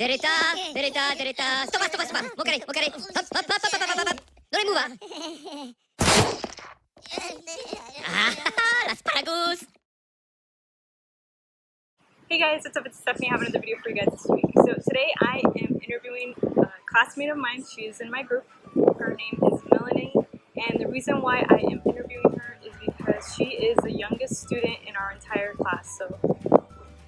Dereta, dereta, dereta. Stop, stop, stop. Okay, okay. Hop, hop, hop, hop, hop, hop, hop. No le mueva. Asparagus. Hey guys, what's up? It's Stephanie. I have another video for you guys this week. So today I am interviewing a classmate of mine. She is in my group. Her name is Melanie, and the reason why I am interviewing her is because she is the youngest student in our entire class. So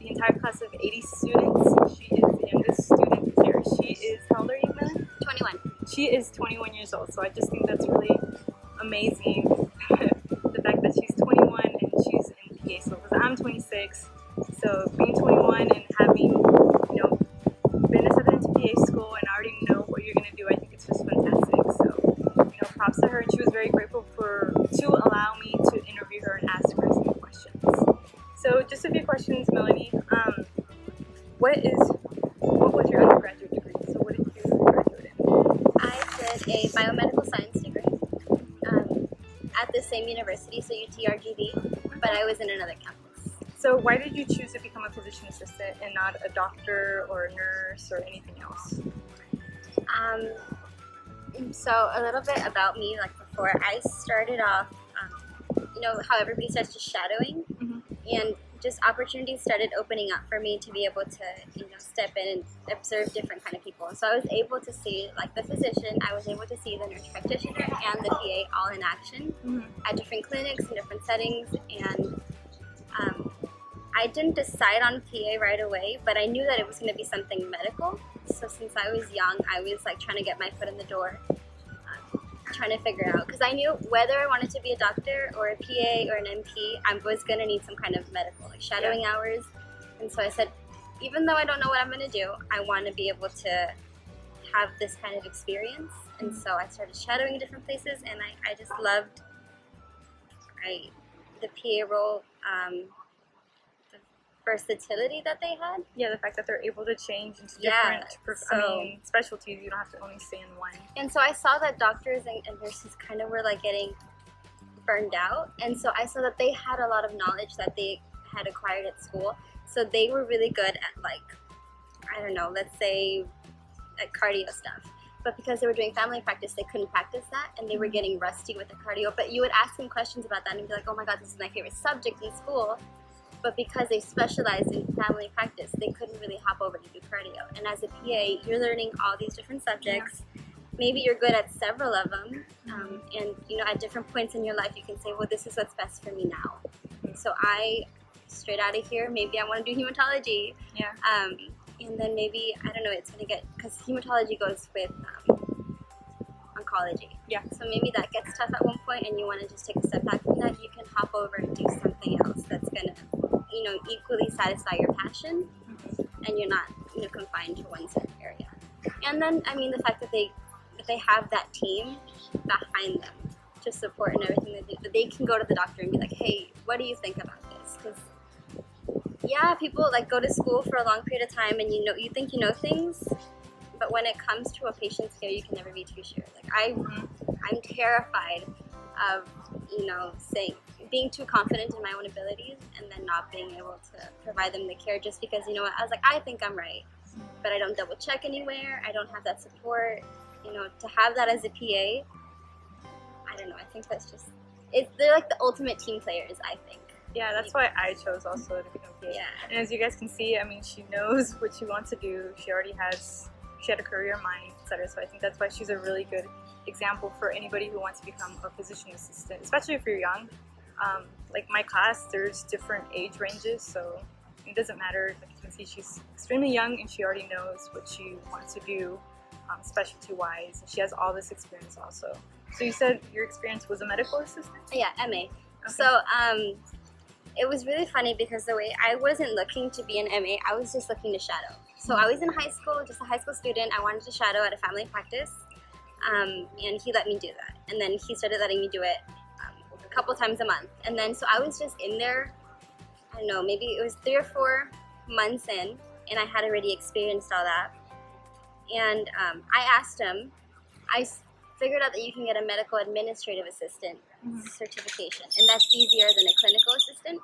the entire class of 80 students, she is the youngest student there. She is, how old are you, Melanie? 21. She is 21 years old, so I just think that's really amazing. The fact that she's 21 and she's in PA school, because I'm 26. So being 21 and having, been accepted into PA school and already know what you're gonna do, I think it's just fantastic. So, props to her. And she was very grateful to allow me to interview her and ask her some questions. So just a few questions, Melanie. What was your undergraduate degree? So what did you graduate in? I did a biomedical science degree at the same university, so UTRGV, but I was in another campus. So why did you choose to become a physician assistant and not a doctor or a nurse or anything else? So a little bit about me, like before I started off, how everybody starts just shadowing, and just opportunities started opening up for me to be able to, step in and observe different kind of people. So I was able to see, like the physician, I was able to see the nurse practitioner and the PA all in action at different clinics and different settings, and I didn't decide on PA right away, but I knew that it was going to be something medical. So since I was young, I was like trying to get my foot in the door, trying to figure it out. Because I knew whether I wanted to be a doctor or a PA or an MP, I was going to need some kind of medical, like shadowing hours. And so I said, even though I don't know what I'm going to do, I want to be able to have this kind of experience. And so I started shadowing in different places, and I just loved the PA role. Versatility that they had. Yeah, the fact that they're able to change into different specialties. You don't have to only stay in one. And so I saw that doctors and nurses kind of were like getting burned out, and so I saw that they had a lot of knowledge that they had acquired at school. So they were really good at, like, I don't know, let's say at cardio stuff. But because they were doing family practice, they couldn't practice that, and they were getting rusty with the cardio. But you would ask them questions about that and be like, oh my god, this is my favorite subject in school. But because they specialized in family practice, they couldn't really hop over to do cardio. And as a PA, you're learning all these different subjects. Maybe you're good at several of them. And, at different points in your life, you can say, well, this is what's best for me now. So straight out of here, maybe I want to do hematology. Yeah. And then maybe, I don't know, it's going to get, because hematology goes with oncology. Yeah. So maybe that gets tough at one point and you want to just take a step back from that. You can hop over and do something else that's going to, equally satisfy your passion, and you're not, confined to one certain area. And then, the fact that they have that team behind them to support and everything they do, that they can go to the doctor and be like, hey, what do you think about this? Because, people like go to school for a long period of time and you think you know things, but when it comes to a patient's care, you can never be too sure. Like I'm terrified of, being too confident in my own abilities and then not being able to provide them the care just because, I was like, I think I'm right, but I don't double check anywhere. I don't have that support, to have that as a PA. I don't know. I think that's just, they're like the ultimate team players, I think. Yeah, that's why I chose also to become PA. Yeah. And as you guys can see, she knows what she wants to do. She had a career in mind, etc. So I think that's why she's a really good example for anybody who wants to become a physician assistant, especially if you're young. Like my class, there's different age ranges, so it doesn't matter. Like you can see, she's extremely young and she already knows what she wants to do, specialty-wise. She has all this experience also. So you said your experience was a medical assistant? Yeah, MA. Okay. So it was really funny because the way I wasn't looking to be an MA, I was just looking to shadow. So I was in high school, just a high school student. I wanted to shadow at a family practice, and he let me do that. And then he started letting me do it a couple times a month. And then so I was just in there, I don't know, maybe it was 3 or 4 months in, and I had already experienced all that. And I asked him, I figured out that you can get a medical administrative assistant certification, and that's easier than a clinical assistant.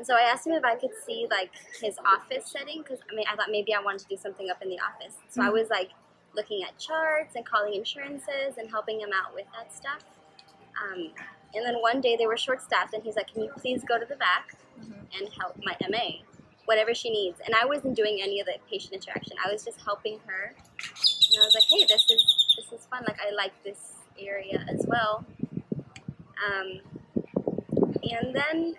And so I asked him if I could see like his office setting, because I thought maybe I wanted to do something up in the office. So I was like looking at charts and calling insurances and helping him out with that stuff. And then one day they were short staffed, and he's like, "Can you please go to the back and help my MA, whatever she needs?" And I wasn't doing any of the patient interaction. I was just helping her. And I was like, "Hey, this is fun. Like, I like this area as well." And then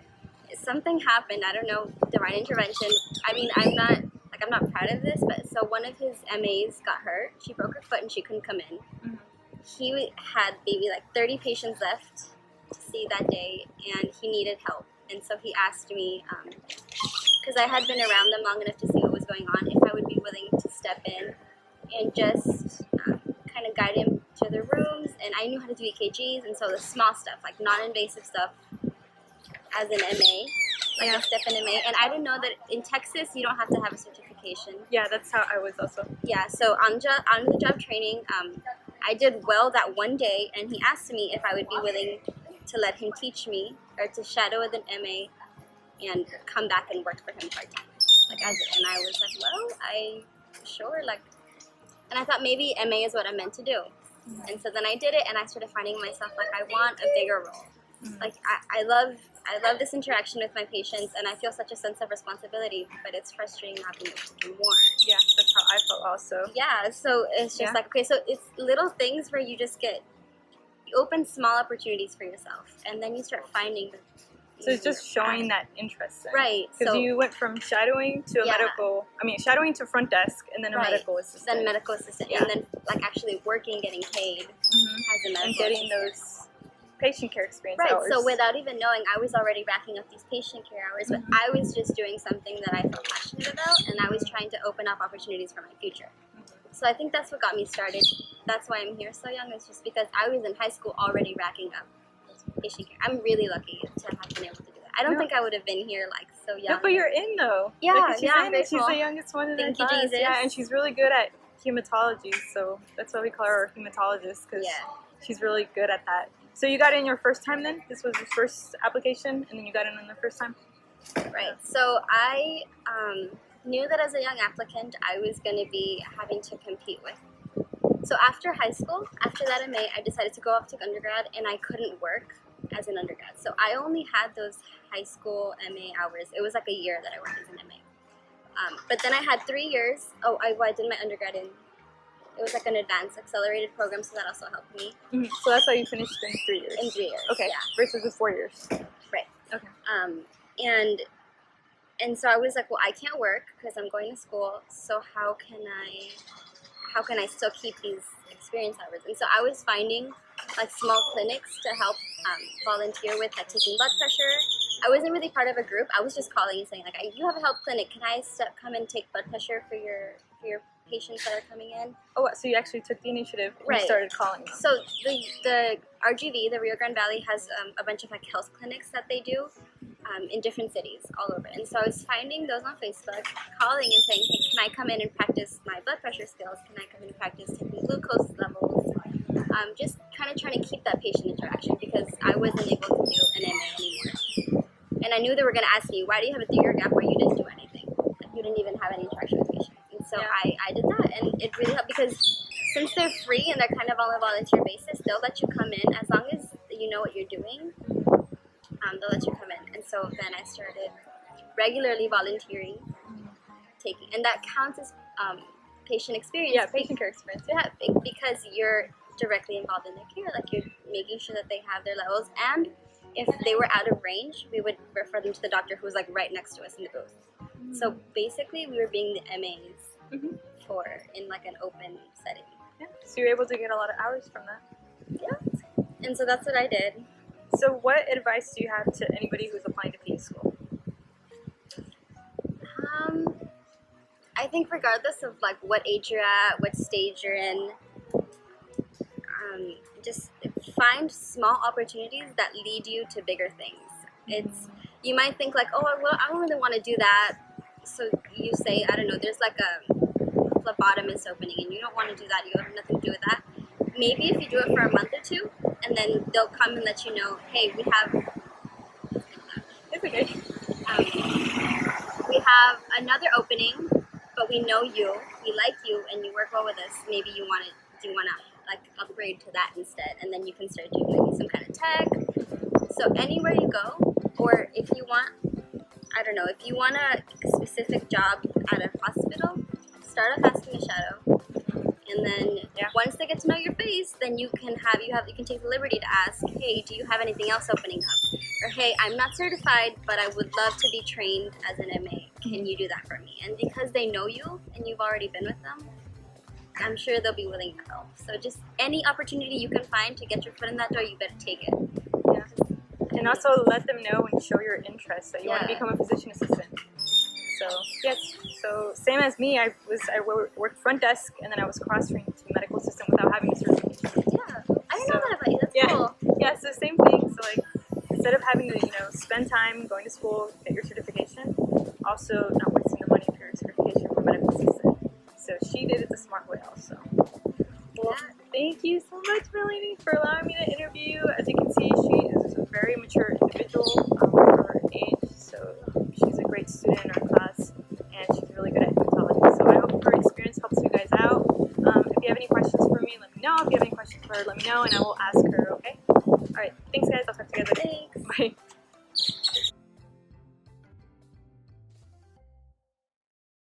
something happened. I don't know, divine intervention. I mean, I'm not proud of this, but so one of his MAs got hurt. She broke her foot and she couldn't come in. He had maybe like 30 patients left to see that day, and he needed help. And so he asked me, because I had been around them long enough to see what was going on, if I would be willing to step in and just kind of guide him to the rooms. And I knew how to do EKGs, and so the small stuff, like non-invasive stuff, as an MA, like a step-in MA. And I didn't know that in Texas you don't have to have a certification. Yeah, that's how I was also. Yeah, so on the job training, I did well that one day, and he asked me if I would be willing to let him teach me or to shadow with an MA and come back and work for him part-time. And I was like, well, sure, and I thought maybe MA is what I'm meant to do. And so then I did it, and I started finding myself like, I want a bigger role. Like, I love this interaction with my patients, and I feel such a sense of responsibility, but it's frustrating not being able to do more. Yeah, that's how I felt also. Yeah, so it's just like, okay, so it's little things where you open small opportunities for yourself, and then you start finding. So it's just showing that interest. Right. Because you went from shadowing to shadowing to front desk, and then a medical assistant. Then medical assistant, and then like actually working, getting paid as a medical and getting those patient care experience hours. So without even knowing, I was already racking up these patient care hours, but I was just doing something that I felt passionate about, and I was trying to open up opportunities for my future. So I think that's what got me started. That's why I'm here so young. It's just because I was in high school already racking up patient care. I'm really lucky to have been able to do that. I don't think I would have been here like so young. No, but you're in though. Yeah, she's I'm she's the youngest one in the class. Jesus. Yeah, and she's really good at hematology, so that's why we call her a hematologist, because she's really good at that. So you got in your first time then? This was your first application, and then you got in on the first time? Right. So I knew that as a young applicant, I was going to be having to compete with. So after high school, after that MA, I decided to go off to undergrad, and I couldn't work as an undergrad. So I only had those high school MA hours. It was like a year that I worked as an MA. But then I had 3 years. I did my undergrad in. It was like an advanced accelerated program, so that also helped me. So that's why you finished in 3 years? In 3 years, okay. Yeah. Versus the 4 years? Right. Okay. And so I was like, well, I can't work because I'm going to school, so how can I still keep these experience hours? And so I was finding like small clinics to help volunteer with, like taking blood pressure. I wasn't really part of a group. I was just calling and saying like, you have a health clinic, can I come and take blood pressure for your patients that are coming in? Oh, so you actually took the initiative and you started calling them. So the RGV, the Rio Grande Valley, has a bunch of like health clinics that they do in different cities all over. And so I was finding those on Facebook, calling and saying, hey, can I come in and practice my blood pressure skills? Can I come in and practice taking glucose levels? Just kind of trying to keep that patient interaction, because I wasn't able to do an MA anymore. And I knew they were going to ask me, why do you have a 3-year gap where you didn't do anything? Like, you didn't even have any interaction with patients. And so I did that, and it really helped, because since they're free and they're kind of on a volunteer basis, they'll let you come in as long as you know what you're doing. They'll let you come in. And so then I started regularly volunteering, and that counts as patient experience. Yeah, patient care experience. Yeah, because you're directly involved in their care, like you're making sure that they have their levels, and if they were out of range, we would refer them to the doctor who was like right next to us in the booth. So basically, we were being the MAs in like an open setting. Yeah. So you were able to get a lot of hours from that. Yeah. And so that's what I did. So what advice do you have to anybody who's applying to PA school? I think regardless of like what age you're at, what stage you're in, just find small opportunities that lead you to bigger things. You might think like, oh, well, I don't really want to do that. So you say, I don't know, there's like a phlebotomist opening, and you don't want to do that. You have nothing to do with that. Maybe if you do it for a month or two, and then they'll come and let you know, hey, we have... It's okay. We have another opening, but we know you, we like you, and you work well with us. Maybe you want to like upgrade to that instead, and then you can start doing maybe some kind of tech. So anywhere you go, or if you want, I don't know, if you want a specific job at a hospital, start off asking a shadow. And then once they get to know your face, then you can take the liberty to ask, hey, do you have anything else opening up? Or hey, I'm not certified, but I would love to be trained as an MA. Can you do that for me? And because they know you and you've already been with them, I'm sure they'll be willing to help. So just any opportunity you can find to get your foot in that door, you better take it. Yeah. And also let them know and show your interest that you want to become a physician assistant. So yes, so same as me, I worked front desk and then I was cross-trained to medical assistant without having a certification. Yeah, I didn't know that about you. That's cool. Yeah, so same thing. So like instead of having to spend time going to school, get your certification, also not wasting the money for your certification for medical assistant. So she did it the smart way also. Well, thank you so much, Melanie, for allowing me to interview you. As you can see, she is a very mature individual for her age. So she's a great student in our class, and she's really good at hematology. So I hope her experience helps you guys out. If you have any questions for me, let me know. If you have any questions for her, let me know, and I will ask her